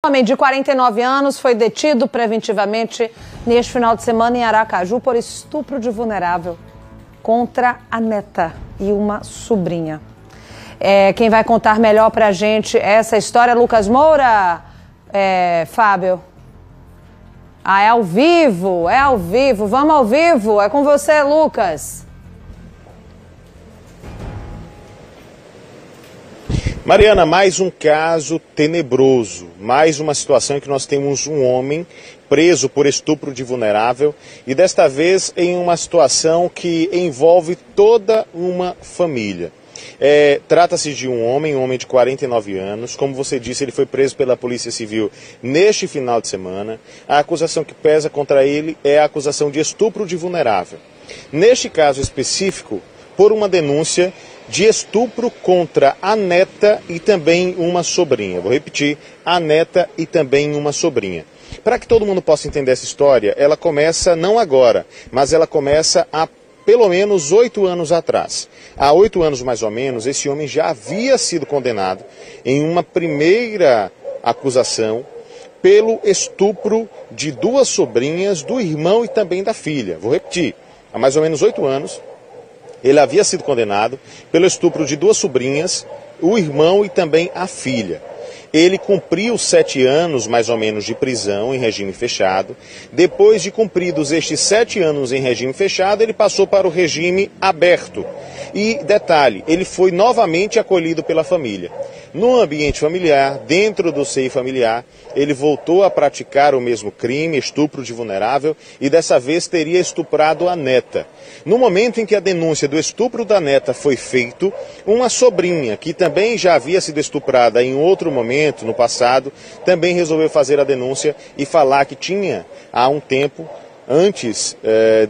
Um homem de 49 anos foi detido preventivamente neste final de semana em Aracaju por estupro de vulnerável contra a neta e uma sobrinha. Quem vai contar melhor pra gente essa história é Lucas Moura. Fábio. É ao vivo, vamos ao vivo, é com você, Lucas. Mariana, mais um caso tenebroso, mais uma situação em que nós temos um homem preso por estupro de vulnerável e desta vez em uma situação que envolve toda uma família. Trata-se de um homem de 49 anos, como você disse, ele foi preso pela Polícia Civil neste final de semana. A acusação que pesa contra ele é a acusação de estupro de vulnerável. Neste caso específico, por uma denúncia de estupro contra a neta e também uma sobrinha. Vou repetir, a neta e também uma sobrinha. Para que todo mundo possa entender essa história, ela começa não agora, mas ela começa há pelo menos 8 anos atrás. Há 8 anos mais ou menos, esse homem já havia sido condenado em uma primeira acusação pelo estupro de 2 sobrinhas, do irmão e também da filha. Vou repetir, há mais ou menos 8 anos, ele havia sido condenado pelo estupro de 2 sobrinhas, o irmão e também a filha. Ele cumpriu 7 anos, mais ou menos, de prisão em regime fechado. Depois de cumpridos estes 7 anos em regime fechado, ele passou para o regime aberto. E, detalhe, ele foi novamente acolhido pela família. No ambiente familiar, dentro do seio familiar, ele voltou a praticar o mesmo crime, estupro de vulnerável, e dessa vez teria estuprado a neta. No momento em que a denúncia do estupro da neta foi feito, uma sobrinha, que também já havia sido estuprada em outro momento, no passado, também resolveu fazer a denúncia e falar que tinha, há um tempo, antes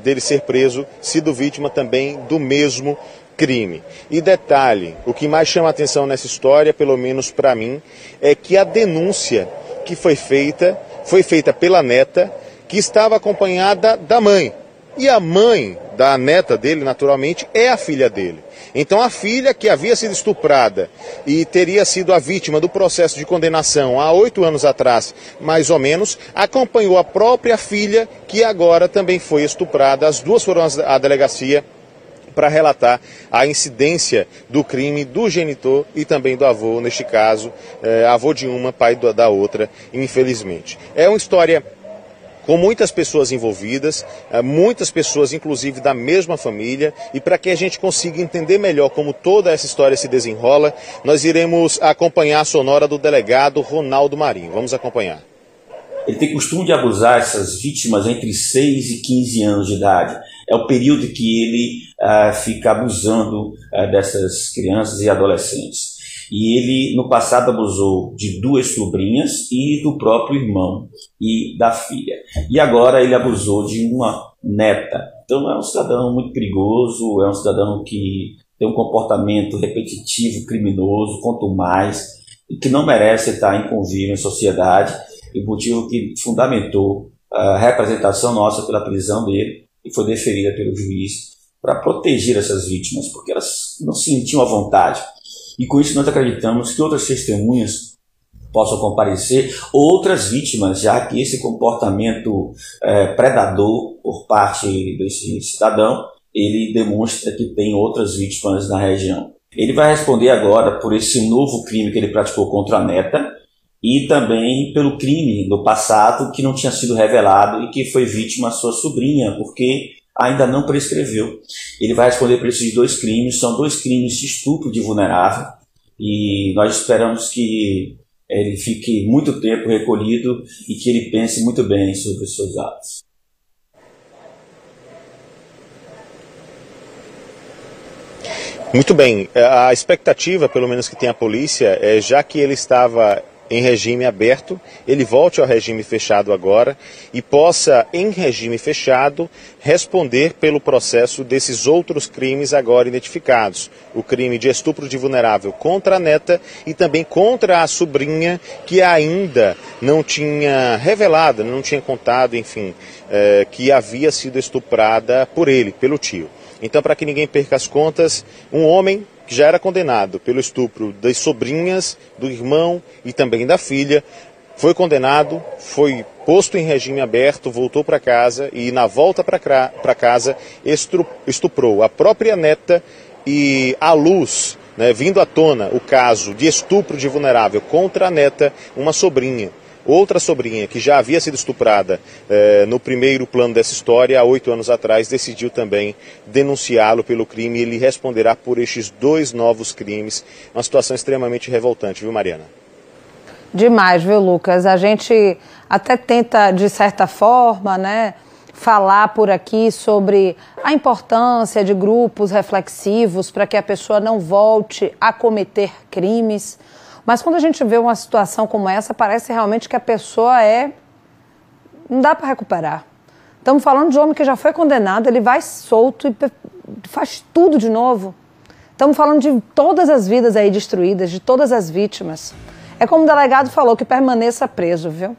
dele ser preso, sido vítima também do mesmo crime. E detalhe, o que mais chama a atenção nessa história, pelo menos para mim, é que a denúncia que foi feita pela neta, que estava acompanhada da mãe. E a mãe da neta dele, naturalmente, é a filha dele. Então a filha, que havia sido estuprada e teria sido a vítima do processo de condenação há 8 anos atrás, mais ou menos, acompanhou a própria filha, que agora também foi estuprada. As duas foram à delegacia para relatar a incidência do crime do genitor e também do avô, neste caso, avô de uma, pai da outra, infelizmente. É uma história com muitas pessoas envolvidas, muitas pessoas inclusive da mesma família, e para que a gente consiga entender melhor como toda essa história se desenrola, nós iremos acompanhar a sonora do delegado Ronaldo Marinho. Vamos acompanhar. Ele tem costume de abusar essas vítimas entre 6 e 15 anos de idade. É o período que ele fica abusando dessas crianças e adolescentes. E ele, no passado, abusou de 2 sobrinhas e do próprio irmão e da filha. E agora ele abusou de uma neta. Então é um cidadão muito perigoso, é um cidadão que tem um comportamento repetitivo, criminoso, quanto mais, e que não merece estar em convívio em sociedade. E o motivo que fundamentou a representação nossa pela prisão dele e foi deferida pelo juiz para proteger essas vítimas, porque elas não se sentiam à vontade. E com isso nós acreditamos que outras testemunhas possam comparecer, outras vítimas, já que esse comportamento predador por parte desse cidadão, ele demonstra que tem outras vítimas na região. Ele vai responder agora por esse novo crime que ele praticou contra a neta, e também pelo crime no passado que não tinha sido revelado e que foi vítima a sua sobrinha, porque ainda não prescreveu. Ele vai responder por esses 2 crimes, são 2 crimes de estupro de vulnerável, e nós esperamos que ele fique muito tempo recolhido e que ele pense muito bem sobre os seus atos. Muito bem, a expectativa, pelo menos que tem a polícia, já que ele estava em regime aberto, ele volte ao regime fechado agora e possa, em regime fechado, responder pelo processo desses outros crimes agora identificados. O crime de estupro de vulnerável contra a neta e também contra a sobrinha, que ainda não tinha revelado, não tinha contado, enfim, que havia sido estuprada por ele, pelo tio. Então, para que ninguém perca as contas, um homem que já era condenado pelo estupro das sobrinhas, do irmão e também da filha, Foi condenado, foi posto em regime aberto, voltou para casa e na volta para casa estuprou a própria neta e à luz, né, vindo à tona o caso de estupro de vulnerável contra a neta, uma sobrinha. Outra sobrinha, que já havia sido estuprada no primeiro plano dessa história, há 8 anos atrás, decidiu também denunciá-lo pelo crime e ele responderá por estes 2 novos crimes. Uma situação extremamente revoltante, viu, Mariana? Demais, viu, Lucas? A gente até tenta, de certa forma, né, falar por aqui sobre a importância de grupos reflexivos para que a pessoa não volte a cometer crimes. Mas quando a gente vê uma situação como essa, parece realmente que a pessoa não dá para recuperar. Estamos falando de um homem que já foi condenado, ele vai solto e faz tudo de novo. Estamos falando de todas as vidas aí destruídas, de todas as vítimas. É como o delegado falou, que permaneça preso, viu?